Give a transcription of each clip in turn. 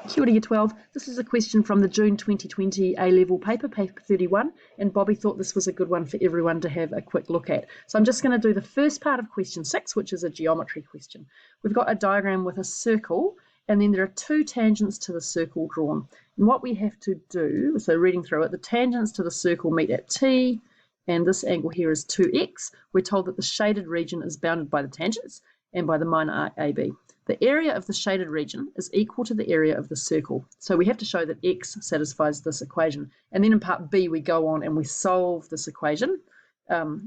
Kia ora Year 12. This is a question from the June 2020 A-Level paper, paper 31, and Bobby thought this was a good one for everyone to have a quick look at. So I'm just going to do the first part of question 6, which is a geometry question. We've got a diagram with a circle, and then there are two tangents to the circle drawn. And what we have to do, so reading through it, the tangents to the circle meet at T, and this angle here is 2x. We're told that the shaded region is bounded by the tangents and by the minor arc AB. The area of the shaded region is equal to the area of the circle. So we have to show that x satisfies this equation. And then in part B, we go on and we solve this equation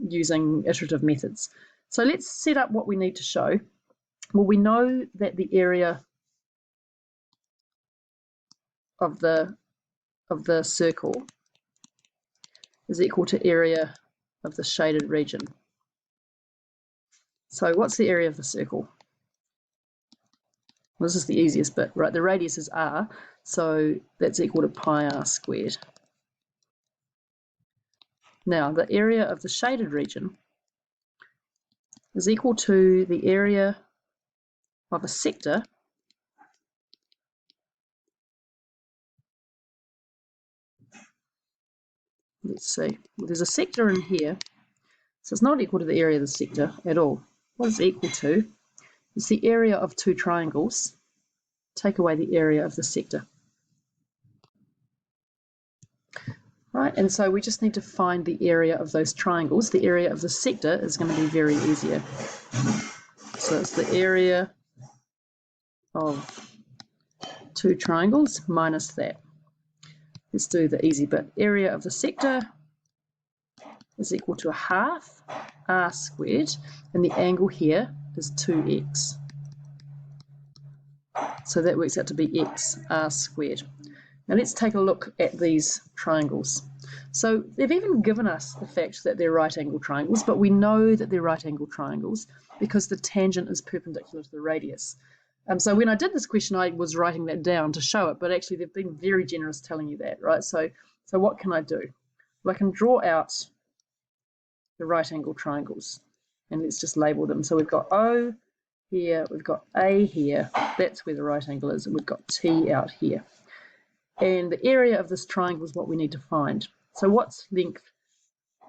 using iterative methods. So let's set up what we need to show. Well, we know that the area of the circle is equal to area of the shaded region. So what's the area of the circle? Well, this is the easiest bit, right? The radius is r, so that's equal to pi r squared. Now, the area of the shaded region is equal to the area of a sector let's see, well, there's a sector in here, so it's not equal to the area of the sector at all. What it's equal to is the area of two triangles, take away the area of the sector. Right, and so we just need to find the area of those triangles. The area of the sector is going to be very easier. So it's the area of two triangles minus that. Let's do the easy bit. Area of the sector is equal to a half r squared, and the angle here is 2x. So that works out to be x r squared. Now let's take a look at these triangles. So they've even given us the fact that they're right angle triangles, but we know that they're right angle triangles because the tangent is perpendicular to the radius. So when I did this question, I was writing that down to show it, but actually they've been very generous telling you that, right? So what can I do? Well, I can draw out the right angle triangles, and let's just label them. So we've got O here, we've got A here, that's where the right angle is, and we've got T out here. And the area of this triangle is what we need to find. So what's length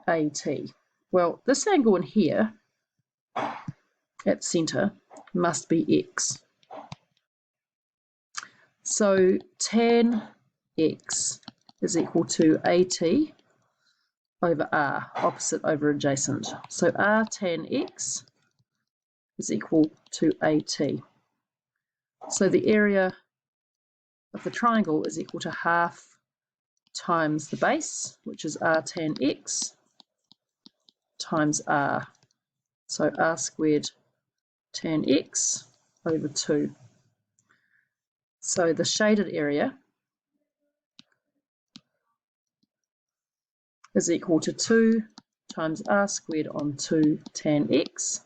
AT? Well, this angle in here at centre must be x. So tan x is equal to AT over r, opposite over adjacent. So r tan x is equal to AT. So the area of the triangle is equal to half times the base, which is r tan x, times r. So r squared tan x over 2. So the shaded area is equal to 2 times r squared on 2 tan x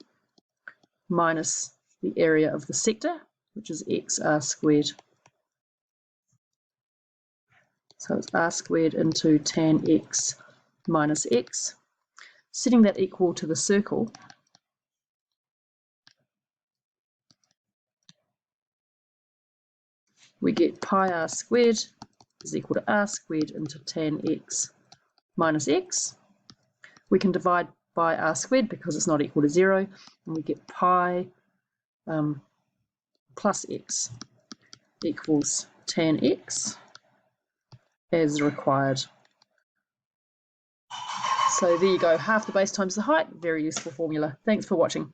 minus the area of the sector, which is x r squared. So it's r squared into tan x minus x. Setting that equal to the circle, we get pi r squared is equal to r squared into tan x minus x. We can divide by r squared because it's not equal to 0, and we get pi plus x equals tan x as required. So there you go, half the base times the height, very useful formula. Thanks for watching.